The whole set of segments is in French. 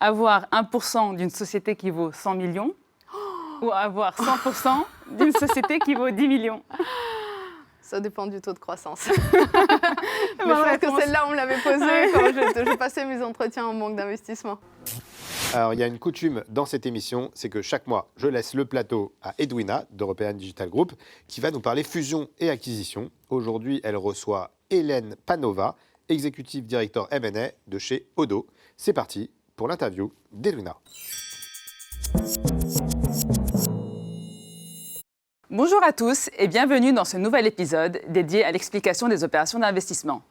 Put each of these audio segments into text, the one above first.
Avoir 1% d'une société qui vaut 100 millions ou avoir 100% d'une société qui vaut 10 millions? Ça dépend du taux de croissance. Mais je pense que celle-là, on me l'avait posée quand je passais mes entretiens en banque d'investissement. Alors, il y a une coutume dans cette émission, c'est que chaque mois, je laisse le plateau à Edwina d'European Digital Group, qui va nous parler fusion et acquisition. Aujourd'hui, elle reçoit Hélène Panova, Executive Director M&A de chez Odoo. C'est parti pour l'interview d'Edwina. Bonjour à tous et bienvenue dans ce nouvel épisode dédié à l'explication des opérations d'investissement.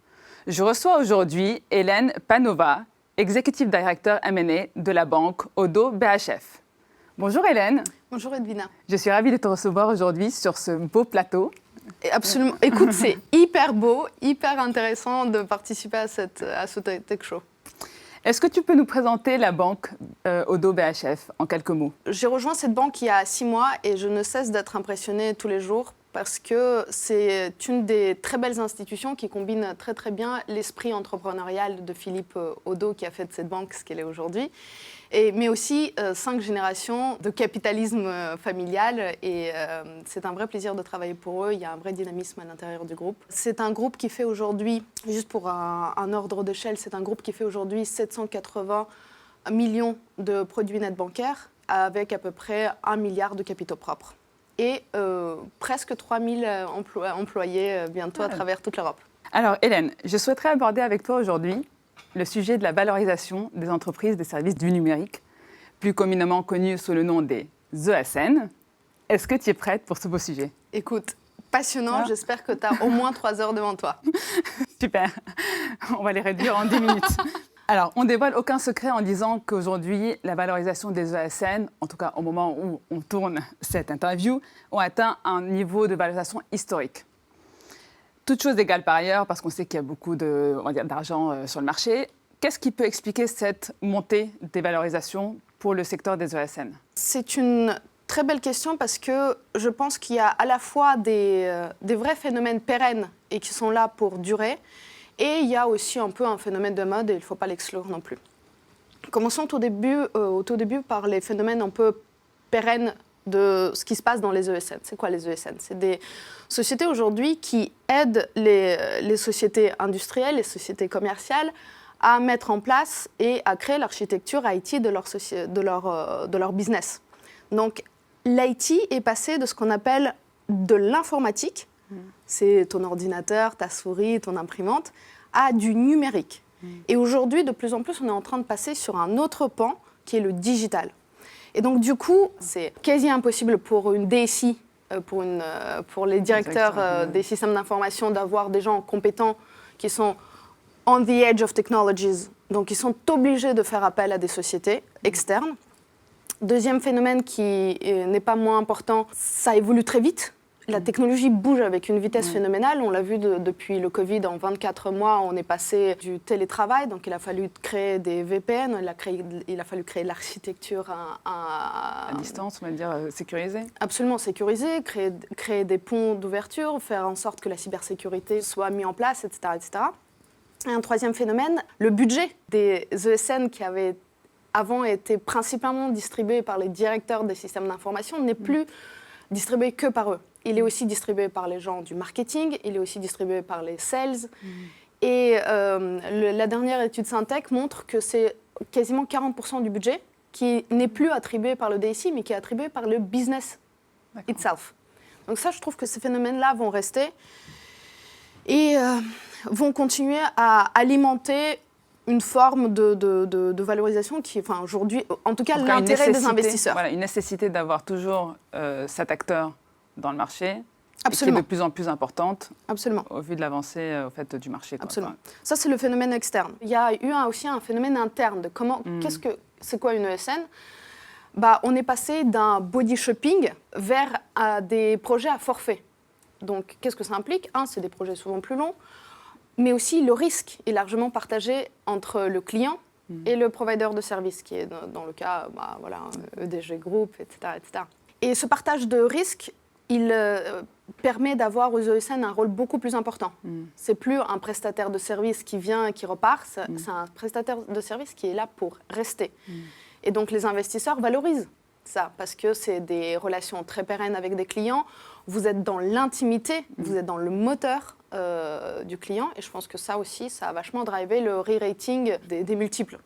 Je reçois aujourd'hui Hélène Panova, Executive Director M&A de la banque Odoo BHF. Bonjour Hélène. Bonjour Edwina. Je suis ravie de te recevoir aujourd'hui sur ce beau plateau. Et absolument. Écoute, c'est hyper beau, hyper intéressant de participer à ce Tech Show. Est-ce que tu peux nous présenter la banque Odoo BHF en quelques mots? J'ai rejoint cette banque il y a 6 mois et je ne cesse d'être impressionnée tous les jours parce que c'est une des très belles institutions qui combine très très bien l'esprit entrepreneurial de Philippe Odoo qui a fait de cette banque ce qu'elle est aujourd'hui, mais aussi 5 générations de capitalisme familial et c'est un vrai plaisir de travailler pour eux. Il y a un vrai dynamisme à l'intérieur du groupe. C'est un groupe qui fait aujourd'hui, juste pour un ordre d'échelle, c'est un groupe qui fait aujourd'hui 780 millions de produits nets bancaires avec à peu près 1 milliard de capitaux propres. Et presque 3000 employés bientôt à travers toute l'Europe. Alors Hélène, je souhaiterais aborder avec toi aujourd'hui le sujet de la valorisation des entreprises des services du numérique, plus communément connues sous le nom des ESN. Est-ce que tu es prête pour ce beau sujet? Écoute, passionnant, j'espère que tu as au moins 3 heures devant toi. Super, on va les réduire en 10 minutes. Alors, on ne dévoile aucun secret en disant qu'aujourd'hui, la valorisation des ESN, en tout cas au moment où on tourne cette interview, ont atteint un niveau de valorisation historique. Toutes choses égales par ailleurs, parce qu'on sait qu'il y a beaucoup d'argent sur le marché. Qu'est-ce qui peut expliquer cette montée des valorisations pour le secteur des ESN? C'est une très belle question parce que je pense qu'il y a à la fois des vrais phénomènes pérennes et qui sont là pour durer, et il y a aussi un peu un phénomène de mode et il ne faut pas l'exclure non plus. Commençons au tout début par les phénomènes un peu pérennes de ce qui se passe dans les ESN. C'est quoi les ESN? C'est des sociétés aujourd'hui qui aident les sociétés industrielles, les sociétés commerciales à mettre en place et à créer l'architecture IT de leur business. Donc l'IT est passé de ce qu'on appelle de l'informatique, c'est ton ordinateur, ta souris, ton imprimante, à du numérique. Et aujourd'hui, de plus en plus, on est en train de passer sur un autre pan qui est le digital. Et donc, du coup, c'est quasi impossible pour une DSI, pour les directeurs des systèmes d'information, d'avoir des gens compétents qui sont on the edge of technologies. Donc, ils sont obligés de faire appel à des sociétés externes. Deuxième phénomène qui n'est pas moins important, ça évolue très vite. La technologie bouge avec une vitesse phénoménale. On l'a vu depuis le Covid, en 24 mois, on est passé du télétravail. Donc, il a fallu créer des VPN, il a fallu créer l'architecture à distance, on va dire, sécurisée. Absolument sécurisée, créer des ponts d'ouverture, faire en sorte que la cybersécurité soit mise en place, etc., etc. Et un troisième phénomène, le budget des ESN qui avaient avant été principalement distribué par les directeurs des systèmes d'information n'est plus distribué que par eux. Il est aussi distribué par les gens du marketing, il est aussi distribué par les sales. Et la dernière étude Syntec montre que c'est quasiment 40% du budget qui n'est plus attribué par le DSI, mais qui est attribué par le business itself. Donc ça, je trouve que ces phénomènes-là vont rester et vont continuer à alimenter une forme de valorisation qui, enfin, aujourd'hui, en tout cas, l'intérêt des investisseurs. Voilà, une nécessité d'avoir toujours cet acteur dans le marché, absolument, qui est de plus en plus importante, absolument, au vu de l'avancée au fait, du marché. Absolument. Ça, c'est le phénomène externe. Il y a eu aussi un phénomène interne de comment, c'est quoi une ESN? On est passé d'un body shopping vers des projets à forfait. Donc, qu'est-ce que ça implique? C'est des projets souvent plus longs, mais aussi le risque est largement partagé entre le client et le provider de service, qui est dans le cas EDG Group, etc., etc. Et ce partage de risque, il permet d'avoir aux ESN un rôle beaucoup plus important. C'est plus un prestataire de service qui vient et qui repart, c'est un prestataire de service qui est là pour rester. Et donc les investisseurs valorisent ça parce que c'est des relations très pérennes avec des clients. Vous êtes dans l'intimité, vous êtes dans le moteur du client et je pense que ça aussi, ça a vachement drivé le re-rating des multiples.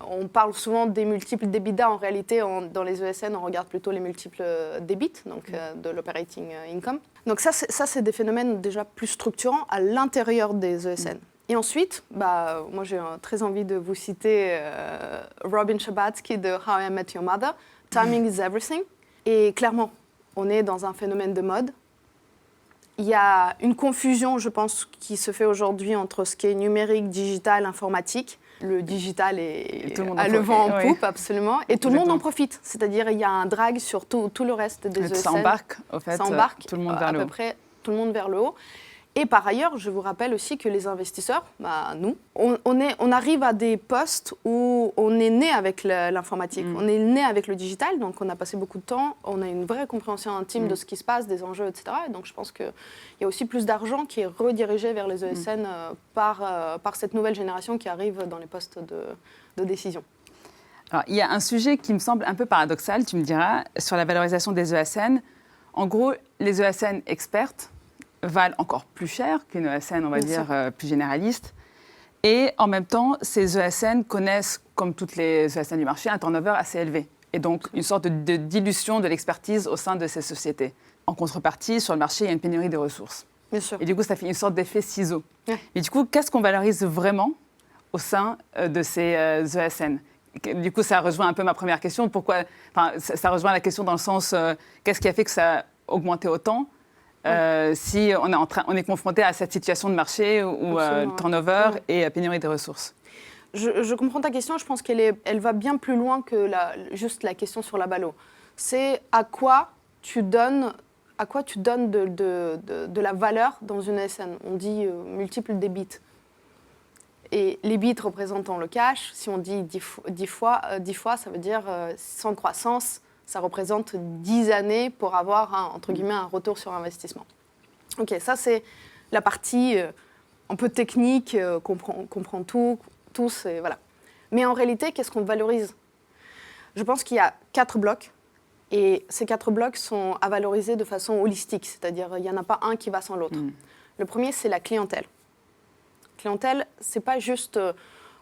On parle souvent des multiples d'EBITDA. En réalité, dans les ESN, on regarde plutôt les multiples d'EBIT, donc de l'operating income. Donc ça, c'est des phénomènes déjà plus structurants à l'intérieur des ESN. Et ensuite, moi j'ai très envie de vous citer Robin Scherbatsky de How I Met Your Mother, Timing is everything. Et clairement, on est dans un phénomène de mode. Il y a une confusion, je pense, qui se fait aujourd'hui entre ce qui est numérique, digital, informatique. Le digital a le vent en poupe, absolument. Et tout le monde en profite. C'est-à-dire il y a un drag sur tout le reste des ESN. Ça embarque, au fait, tout le monde vers le haut. À peu près tout le monde vers le haut. Et par ailleurs, je vous rappelle aussi que les investisseurs, nous, on arrive à des postes où on est né avec l'informatique, on est né avec le digital, donc on a passé beaucoup de temps, on a une vraie compréhension intime de ce qui se passe, des enjeux, etc. Et donc je pense qu'il y a aussi plus d'argent qui est redirigé vers les ESN par cette nouvelle génération qui arrive dans les postes de décision. Alors, il y a un sujet qui me semble un peu paradoxal, tu me diras, sur la valorisation des ESN. En gros, les ESN expertes valent encore plus cher qu'une ESN, on va dire, plus généraliste. Et en même temps, ces ESN connaissent, comme toutes les ESN du marché, un turnover assez élevé. Et donc, une sorte de dilution de l'expertise au sein de ces sociétés. En contrepartie, sur le marché, il y a une pénurie de ressources. Bien sûr. Et du coup, ça fait une sorte d'effet ciseau. Ouais. Et du coup, qu'est-ce qu'on valorise vraiment au sein de ces ESN ? Du coup, ça rejoint un peu ma première question. Pourquoi, ça rejoint la question dans le sens, qu'est-ce qui a fait que ça a augmenté autant ? Si on est confronté à cette situation de marché où turnover et pénurie de ressources. Je comprends ta question, je pense qu'elle va bien plus loin que juste la question sur la valo. C'est à quoi tu donnes de la valeur dans une ESN. On dit multiple des bits. Et les bits représentant le cash, si on dit 10 fois, ça veut dire sans croissance, ça représente 10 années pour avoir, entre guillemets, un retour sur investissement. Ok, ça c'est la partie un peu technique, comprend tous, et voilà. Mais en réalité, qu'est-ce qu'on valorise ? Je pense qu'il y a 4 blocs, et ces 4 blocs sont à valoriser de façon holistique, c'est-à-dire il n'y en a pas un qui va sans l'autre. Le premier, c'est la clientèle. Clientèle, c'est pas juste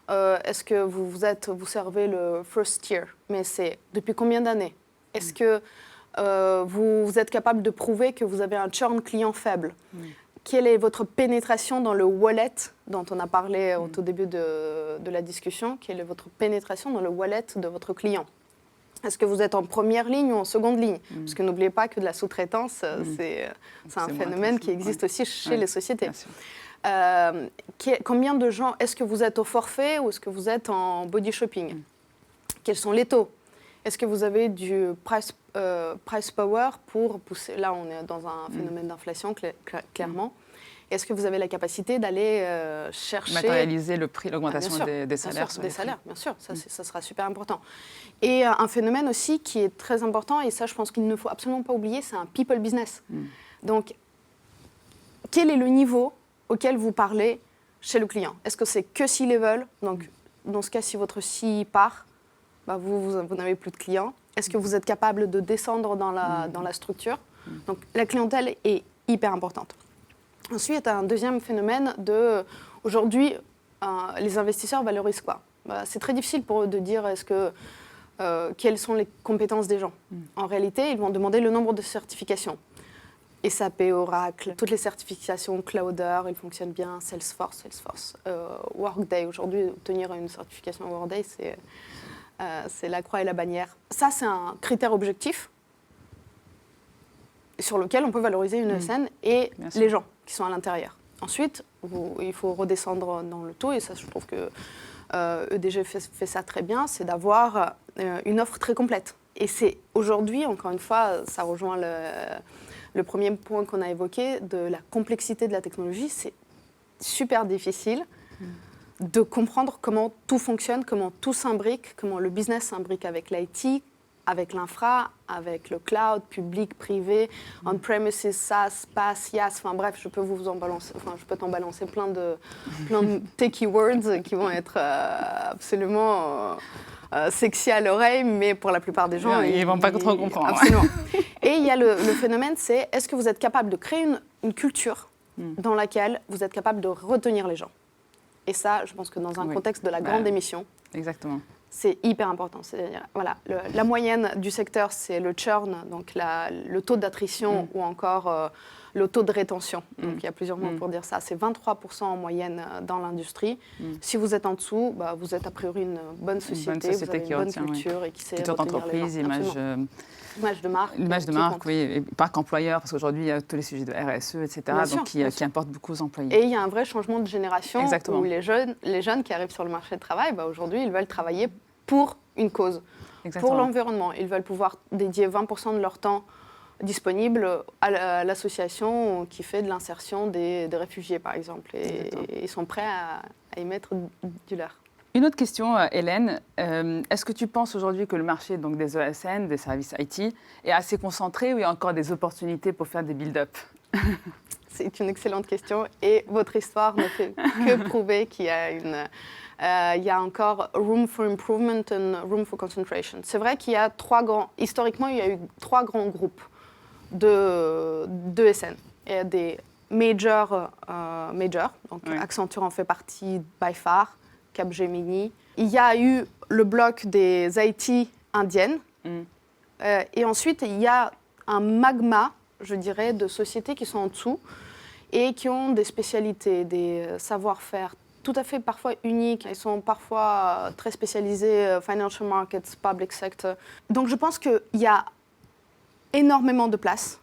est-ce que vous servez le first tier, mais c'est depuis combien d'années ? Est-ce que vous êtes capable de prouver que vous avez un churn client faible ? Quelle est votre pénétration dans le wallet dont on a parlé au tout début de la discussion ? Quelle est votre pénétration dans le wallet de votre client ? Est-ce que vous êtes en première ligne ou en seconde ligne ? Parce que n'oubliez pas que de la sous-traitance, c'est un phénomène qui existe aussi chez les sociétés. Combien de gens, est-ce que vous êtes au forfait ou est-ce que vous êtes en body shopping ? Quels sont les taux ? Est-ce que vous avez du price power pour pousser ? Là, on est dans un phénomène d'inflation, clairement. Est-ce que vous avez la capacité d'aller chercher... matérialiser le prix, l'augmentation des salaires. Des salaires, bien sûr. Ça sera super important. Et un phénomène aussi qui est très important, et ça, je pense qu'il ne faut absolument pas oublier, c'est un people business. Donc, quel est le niveau auquel vous parlez chez le client ? Est-ce que c'est que C-level ? Donc, dans ce cas, si votre C part, vous n'avez plus de clients. Est-ce que vous êtes capable de descendre dans la structure ? Donc, la clientèle est hyper importante. Ensuite, un deuxième phénomène aujourd'hui, les investisseurs valorisent quoi ? C'est très difficile pour eux de dire quelles sont les compétences des gens. En réalité, ils vont demander le nombre de certifications. SAP, Oracle, toutes les certifications Clouder, ils fonctionnent bien, Salesforce, Workday. Aujourd'hui, obtenir une certification Workday, c'est la croix et la bannière. Ça, c'est un critère objectif sur lequel on peut valoriser une ESN et les gens qui sont à l'intérieur. Ensuite, il faut redescendre dans le taux, et ça, je trouve que EDG fait ça très bien, c'est d'avoir une offre très complète. Et c'est aujourd'hui, encore une fois, ça rejoint le premier point qu'on a évoqué, de la complexité de la technologie. C'est super difficile de comprendre comment tout fonctionne, comment tout s'imbrique, comment le business s'imbrique avec l'IT, avec l'infra, avec le cloud, public, privé, on-premises, SaaS, PaaS, IaaS, enfin bref, je peux t'en balancer plein de techie words qui vont être absolument sexy à l'oreille, mais pour la plupart des gens, ils ne vont pas trop comprendre. Absolument. Et il y a le phénomène, c'est est-ce que vous êtes capable de créer une culture dans laquelle vous êtes capable de retenir les gens. Et ça, je pense que dans un contexte de la grande émission, exactement. C'est hyper important. C'est-à-dire, voilà, la moyenne du secteur, c'est le churn, donc le taux d'attrition ou encore le taux de rétention. Donc il y a plusieurs mots pour dire ça. C'est 23% en moyenne dans l'industrie. Si vous êtes en dessous, vous êtes a priori une bonne société, vous avez une bonne culture et qui sait retenir les gens. Image de marque. Image de marque, oui, et parc employeur, parce qu'aujourd'hui, il y a tous les sujets de RSE, etc., donc qui importent beaucoup aux employés. Et il y a un vrai changement de génération où les jeunes qui arrivent sur le marché du travail, aujourd'hui, ils veulent travailler pour une cause, pour l'environnement. Ils veulent pouvoir dédier 20% de leur temps disponible à l'association qui fait de l'insertion des réfugiés, par exemple. Et ils sont prêts à y mettre du leur. Une autre question, Hélène. Est-ce que tu penses aujourd'hui que le marché donc, des ESN, des services IT, est assez concentré ou il y a encore des opportunités pour faire des build-up? C'est une excellente question et votre histoire ne fait que prouver qu'il y a encore room for improvement and room for concentration. C'est vrai qu'il y a historiquement, il y a eu 3 grands groupes d'ESN. Il y a des majors, donc Accenture en fait partie by far, Capgemini. Il y a eu le bloc des IT indiennes. Et ensuite, il y a un magma, je dirais, de sociétés qui sont en dessous et qui ont des spécialités, des savoir-faire tout à fait parfois uniques. Ils sont parfois très spécialisés, financial markets, public sector. Donc je pense qu'il y a énormément de place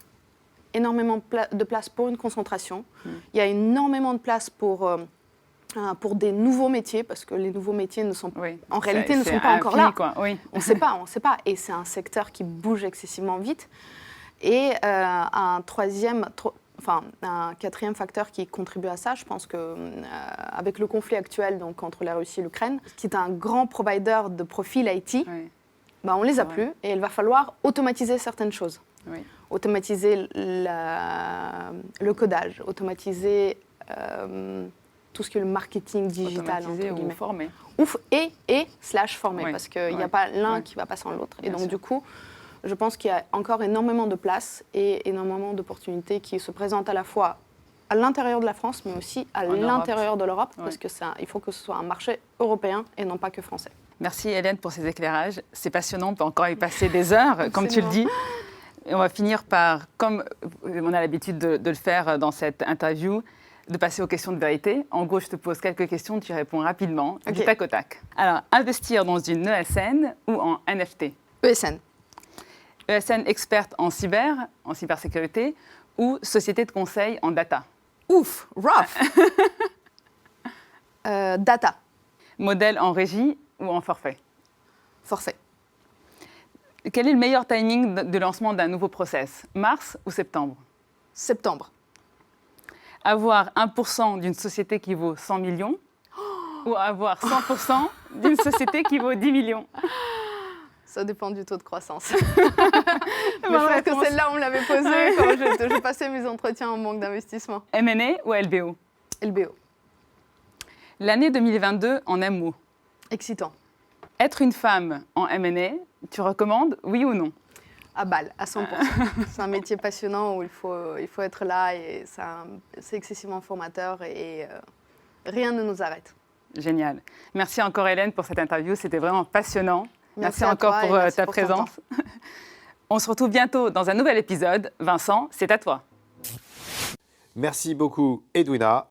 pour une concentration. Il y a énormément de place pour des nouveaux métiers, parce que les nouveaux métiers ne sont pas encore là. Oui. On ne sait pas. Et c'est un secteur qui bouge excessivement vite. Et un quatrième facteur qui contribue à ça, je pense qu'avec le conflit actuel donc, entre la Russie et l'Ukraine, qui est un grand provider de profils IT, on ne les a plus et il va falloir automatiser certaines choses. Automatiser le codage, automatiser tout ce qui est le marketing digital. Automatiser ou former. Et former, parce qu'il n'y a pas l'un qui va pas sans l'autre. Et donc, du coup, je pense qu'il y a encore énormément de place et énormément d'opportunités qui se présentent à la fois à l'intérieur de la France, mais aussi à l'intérieur de l'Europe, parce qu'il faut que ce soit un marché européen et non pas que français. Merci Hélène pour ces éclairages. C'est passionnant, on peut encore y passer des heures, comme tu le dis. Et on va finir par, comme on a l'habitude de le faire dans cette interview, de passer aux questions de vérité. En gros, je te pose quelques questions, tu réponds rapidement, du tac au tac. Alors, investir dans une ESN ou en NFT? ESN. ESN experte en cybersécurité ou société de conseil en data? Ouf, rough. Data. Modèle en régie ou en forfait? Forfait. Quel est le meilleur timing de lancement d'un nouveau process? Mars ou septembre? Septembre. Avoir 1% d'une société qui vaut 100 millions ou avoir 100% d'une société qui vaut 10 millions? Ça dépend du taux de croissance. Mais je pense que celle-là, on me l'avait posée quand je passais mes entretiens en banque d'investissement. M&A ou LBO? LBO. L'année 2022 en un mot? Excitant. Être une femme en M&A, tu recommandes, oui ou non? À balle, à 100%. C'est un métier passionnant où il faut être là et c'est excessivement formateur et rien ne nous arrête. Génial. Merci encore Hélène pour cette interview, c'était vraiment passionnant. Merci encore pour ta présence. On se retrouve bientôt dans un nouvel épisode. Vincent, c'est à toi. Merci beaucoup Edwina.